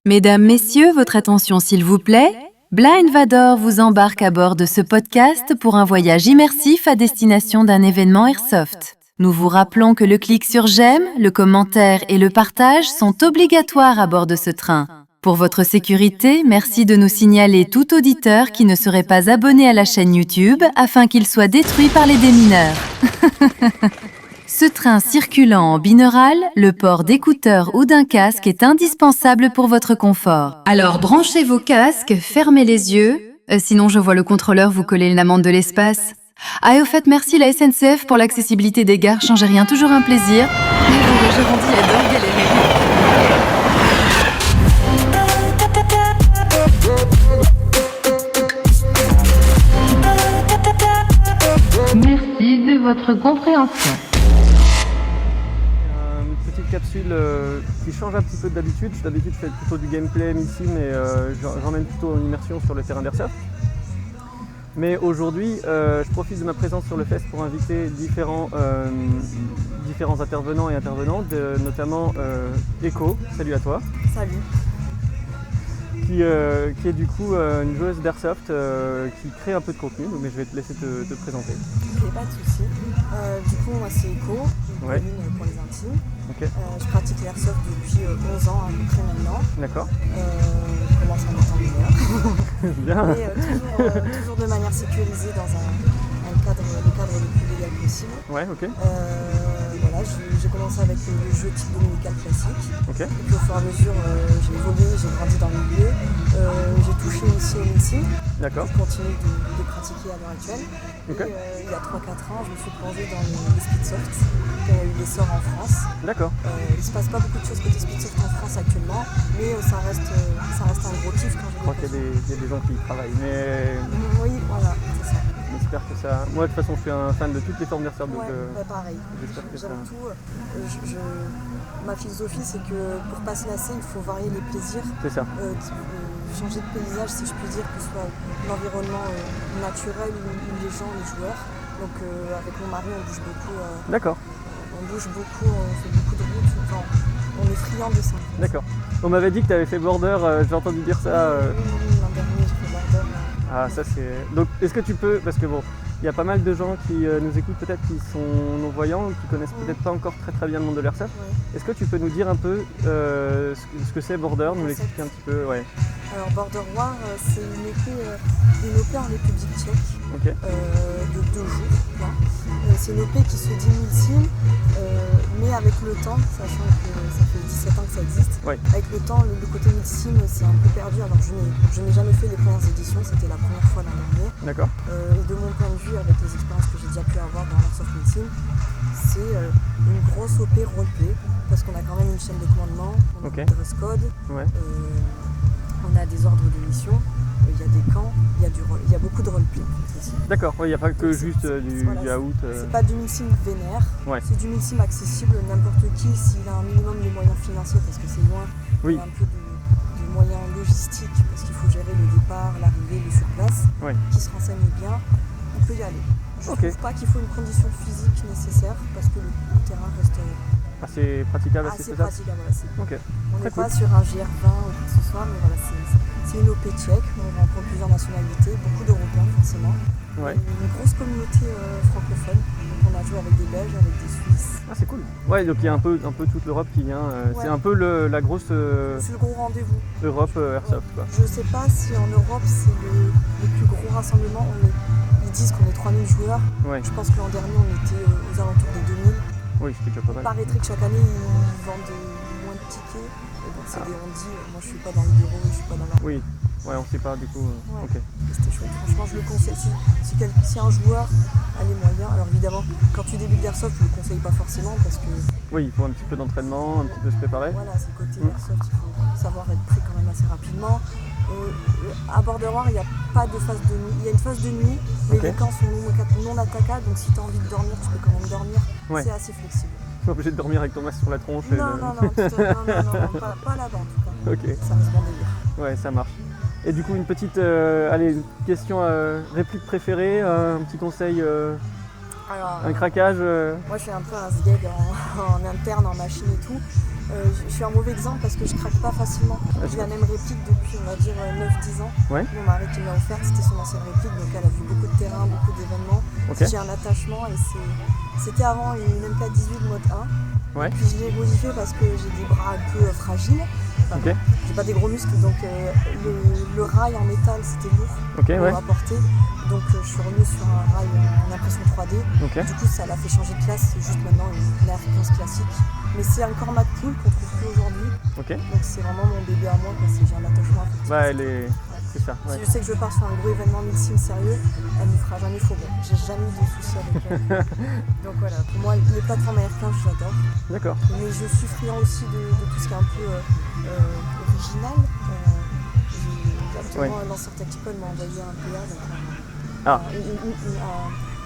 Mesdames, Messieurs, votre attention s'il vous plaît. Blind Vador vous embarque à bord de ce podcast pour un voyage immersif à destination d'un événement Airsoft. Nous vous rappelons que le clic sur j'aime, le commentaire et le partage sont obligatoires à bord de ce train. Pour votre sécurité, merci de nous signaler tout auditeur qui ne serait pas abonné à la chaîne YouTube afin qu'il soit détruit par les démineurs. Ce train circulant en binaural, le port d'écouteurs ou d'un casque est indispensable pour votre confort. Alors branchez vos casques, fermez les yeux, sinon je vois le contrôleur vous coller une amende de l'espace. Ah et au fait, merci la SNCF pour l'accessibilité des gares, changez rien, toujours un plaisir. Le gérant dit adore galérer. Merci de votre compréhension. Une petite capsule qui change un petit peu d'habitude. D'habitude, je fais plutôt du gameplay ici, mais j'emmène plutôt en immersion sur le terrain d'Airsoft. Mais aujourd'hui, je profite de ma présence sur le fest pour inviter différents intervenants et intervenantes, notamment Echo, salut à toi. Salut. Qui est du coup une joueuse d'Airsoft qui crée un peu de contenu, mais je vais te laisser te présenter. Ok, pas de soucis. Du coup, moi c'est Echo, une Ouais. commune pour les intimes. Ok, Je pratique l'Airsoft depuis 11 ans à peu près maintenant. d'accord. Je commence à m'entendre meilleur. Bien. Et toujours de manière sécurisée dans le cadre le plus légal possible. Ouais, ok. Voilà, j'ai commencé avec le jeu type dominical classique. Ok, Et puis au fur et à mesure, j'ai évolué, j'ai grandi dans le milieu. J'ai touché aussi au missile. d'accord. Je continue de pratiquer à l'heure actuelle. Ok. Et il y a 3-4 ans, je me suis plongée dans le speedsoft, qui a eu l'essor en France. D'accord. Il ne se passe pas beaucoup de choses côté speedsoft en France actuellement, mais ça reste un gros kiff quand Je crois qu'il y a des gens qui y travaillent, mais Oui, voilà, c'est ça. j'espère que ça... Moi, de toute façon, je suis un fan de toutes les formes d'Airsoft, donc Ouais, pareil. j'espère que ça... J'aime tout. Ma philosophie, c'est que pour pas se lasser, il faut varier les plaisirs. C'est ça. Changer de paysage, si je puis dire, que ce soit l'environnement naturel ou les gens, les joueurs. Donc avec mon mari, on bouge beaucoup. D'accord, On bouge beaucoup, on fait beaucoup de routes. Enfin, on est friand de ça. d'accord. On m'avait dit que tu avais fait Border, j'ai entendu dire ça. Oui, l'an dernier, j'ai fait Border. Ah, ça c'est... Donc, est-ce que tu peux... Parce que bon, il y a pas mal de gens qui nous écoutent peut-être qui sont non-voyants ou qui connaissent peut-être pas encore très bien le monde de l'Airsoft. Ouais. Est-ce que tu peux nous dire un peu ce que c'est Border, nous l'expliquer un petit peu? Ouais. Alors Border War, c'est une OP en République tchèque Ok, de 2 jours. Là. C'est une OP qui se dit multime, mais avec le temps, sachant que ça fait 17 ans que ça existe, ouais. avec le temps, le côté multime c'est un peu perdu. Alors je n'ai jamais fait les premières éditions, c'était la première fois l'an dernier. D'accord, Et de mon point de vue, avec les expériences que j'ai déjà pu avoir dans l'Airsoft Multime, c'est une grosse OP roleplay, parce qu'on a quand même une chaîne de commandement, on a Ok. un dress code, ouais. on a des ordres de mission, il y a des camps, il y a beaucoup de roleplay aussi. D'accord, il n'y a pas que juste du Voilà, out. C'est pas du multime vénère, Ouais. c'est du multime accessible, n'importe qui s'il a un minimum de moyens financiers, parce que c'est loin, Oui. il y a un peu de moyens logistiques, parce qu'il faut gérer le départ, l'arrivée, le surplace, Ouais. qui se renseigne bien, on peut y aller. Je Ok. trouve pas qu'il faut une condition physique nécessaire, parce que le terrain reste Assez praticable, assez assez faisable. praticable. Voilà, Ok, on très n'est pas cool. sur un GR20 ou quoi que ce soit, mais voilà, c'est une OP tchèque, on rencontre plusieurs nationalités, beaucoup d'Européens forcément. Ouais. Une grosse communauté francophone, donc on a joué avec des Belges, avec des Suisses. Ah, c'est cool. Ouais, donc il y a un peu toute l'Europe qui vient. C'est Ouais. un peu la grosse C'est le gros rendez-vous. Europe Airsoft, quoi. Je sais pas si en Europe c'est le plus gros rassemblement. Ils disent qu'on est 3000 joueurs. Ouais, Je pense que l'an dernier on était aux alentours des 2000. oui, c'était déjà pas Il mal. paraîtrait que chaque année ils vendent moins de tickets. Mais bon, c'est des on-dit. Moi je suis pas dans le bureau, je suis pas dans la... Oui, ouais, on sait pas du coup. Ouais. Ok, C'était chouette. Franchement, je le conseille. Si un joueur a les moyens, alors évidemment, quand tu débutes l'airsoft, je le conseille pas forcément parce que oui, il faut un petit peu d'entraînement, un petit peu se préparer. voilà, c'est le côté airsoft, il faut savoir être prêt quand même assez rapidement. À Border War, il n'y a pas de phase de nuit. Il y a une phase de nuit, mais Ok. les camps sont non attaquables, donc si tu as envie de dormir, tu peux quand même dormir. Ouais. C'est assez flexible. Tu es obligé de dormir avec ton masque sur la tronche. et Non, le- non, pas là-bas en tout cas. Ok, Ça reste bon délire. ouais, ça marche. Et du coup, une petite allez, une question réplique préférée, un petit conseil Alors, Un craquage moi, je suis un peu un sgeg en interne, en machine et tout. Je suis un mauvais exemple parce que je craque pas facilement. J'ai la même réplique depuis, on va dire, 9-10 ans. Ouais. Mon mari qui me l'a offerte, c'était son ancienne réplique, donc elle a vu beaucoup de terrain, beaucoup d'événements. Ok. J'ai un attachement et c'était avant une MK18 mode 1. Ouais. Puis je l'ai modifié parce que j'ai des bras un peu fragiles. Enfin, Ok. j'ai pas des gros muscles, donc le rail en métal c'était lourd Ok, ouais. à porter. Donc je suis revenue sur un rail en impression 3D. Ok. Du coup ça l'a fait changer de classe, c'est juste maintenant une Air 15 classique. Mais c'est un cormat cool qu'on trouve plus aujourd'hui. Ok. Donc c'est vraiment mon bébé à moi, quoi. J'ai un attachement affectif. Bah, elle est. C'est ça. Ouais. Si je sais que je pars sur un gros événement médecine sérieux, elle me fera jamais faux bon. J'ai jamais eu de soucis avec elle. Donc voilà, pour moi les plateformes AR15 j'adore. D'accord. Mais je suis friand aussi de tout ce qui est un peu original. Actuellement, Lanceur Tactical m'a envoyé un PA, donc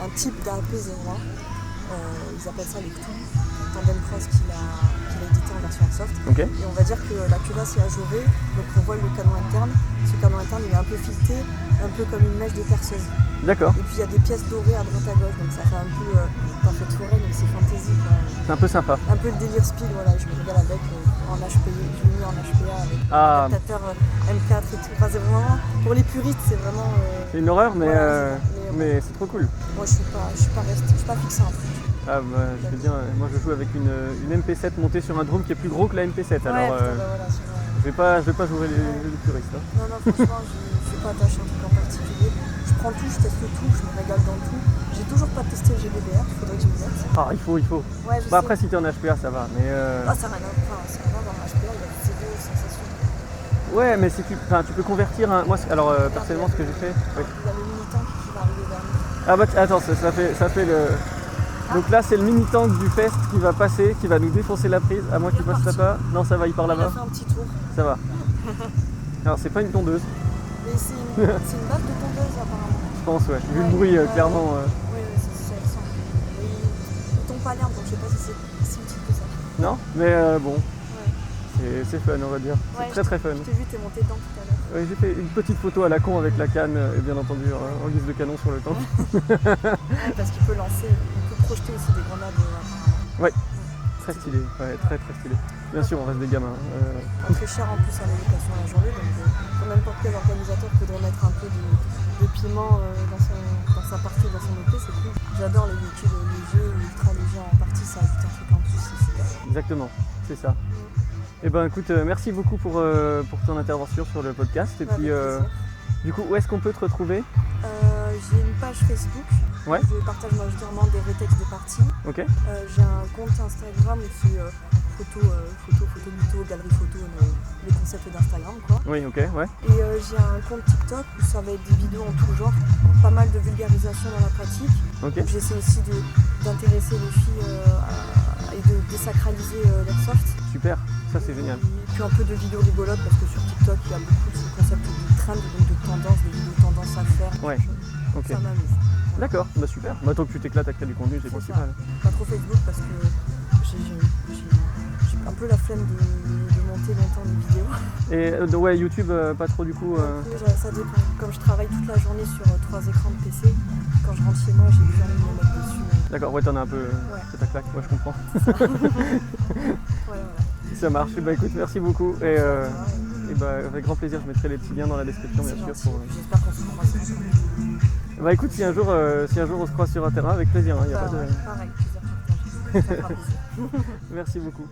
un type d'AP01. Ils appellent ça le Tandem Cross qu'il a édité en version Airsoft. Ok. Et on va dire que la culasse est ajourée, donc on voit le canon interne. Ce canon interne il est un peu fileté, un peu comme une mèche de perceuse. D'accord. Et puis il y a des pièces dorées à droite à gauche, donc ça fait un peu parfait forêt, donc c'est fantasy, quoi. C'est un peu sympa. Un peu le délire speed, voilà, je me régale avec en HPA, je l'ai mis en HPA avec Ah. un captateur M4 et tout. Enfin, c'est vraiment, pour les puristes, c'est vraiment. C'est une horreur, mais, voilà, mais c'est trop cool. Moi je suis pas fixé un truc. Ah, bah, je veux dire, moi je joue avec une MP7 montée sur un drone qui est plus gros que la MP7. Ouais, Alors, putain, bah voilà, c'est vrai. je vais pas jouer les puristes. Hein. Non, franchement, je suis pas attaché à un truc en particulier. Je prends tout, je teste tout, je me régale dans tout. J'ai toujours pas testé le GBBR, il faudrait que je m'y mette. Ah, il faut. Ouais, je Bah, sais. après, si t'es en HPA, ça va. Mais, Ah, ça n'a rien à voir dans HPA, il y a zéro sensation. ouais, mais si tu peux convertir un. Moi, alors, personnellement, ce que j'ai fait. Ouais. Il y a le mini-tank qui va arriver vers nous. Ah, bah, attends, ça fait le. Donc là, c'est le mini-tank du Fest qui va passer, qui va nous défoncer la prise, à moins qu'il passe là-bas. Non, ça va, il part Il a là-bas. fait un petit tour. Ça va. Alors, c'est pas une tondeuse, Mais c'est une baffe de tondeuse apparemment. je pense, ouais. Vu le bruit, clairement. Oui, c'est elle sent. Mais il tombe pas à l'herbe, donc je sais pas si c'est si utile que ça. Non, mais bon, Ouais. c'est fun, on va dire. C'est Ouais, très très fun. Je t'ai vu, t'es monté dedans tout à l'heure. Ouais, j'ai fait une petite photo à la con avec la canne, et bien entendu, en guise de canon sur le tank. Ouais, parce qu'il peut lancer, il peut projeter aussi des grenades apparemment. Ouais, très stylé, ouais, très très stylé. Bien sûr, on reste des gamins. Pas très cher en plus à l'éducation à la journée, donc pour n'importe quel organisateur faudrait mettre un peu de piment dans sa partie, dans son OP, c'est cool. J'adore les véhicules légers ou ultra légers en partie, ça ajoute un truc en plus, c'est super. Exactement, c'est ça. Et ben écoute, merci beaucoup pour ton intervention sur le podcast. Et puis, Avec plaisir. du coup, où est-ce qu'on peut te retrouver? J'ai une page Facebook, Ouais. je partage majoritairement des rétextes de parties. Ok. J'ai un compte Instagram qui est photo mytho, galerie photo, les concepts d'Instagram quoi. Oui, ok, ouais. Et j'ai un compte TikTok où ça va être des vidéos en tout genre, pas mal de vulgarisation dans la pratique. Ok. J'essaie aussi d'intéresser les filles et de désacraliser l'airsoft. Super, ça c'est génial. Et puis un peu de vidéos rigolotes parce que sur TikTok il y a beaucoup de ce concept de trend, donc de tendance, de vidéos tendance à faire. Ouais. Ok. Ça m'amuse. D'accord, bah super. Bah tant que tu t'éclates à créer du contenu, c'est C'est principal. Pas trop Facebook parce que j'ai un peu la flemme de monter longtemps les vidéos. Et ouais, YouTube, pas trop du coup. Ça dépend. Comme je travaille toute la journée sur 3 écrans de PC, quand je rentre chez moi, j'ai plus envie de me mettre dessus. D'accord, ouais, t'en as un peu. Ouais. C'est ta claque, ouais, je comprends. Voilà. Ça marche. Et bah écoute, merci beaucoup. Et bah avec grand plaisir, je mettrai les petits liens dans la description, bien C'est sûr. gentil. Pour, J'espère qu'on se croise. Bah écoute, si un jour on se croise sur un terrain, avec plaisir. Hein, y a pas de... Pareil, plaisir partagé. Ça fera plaisir. Merci beaucoup.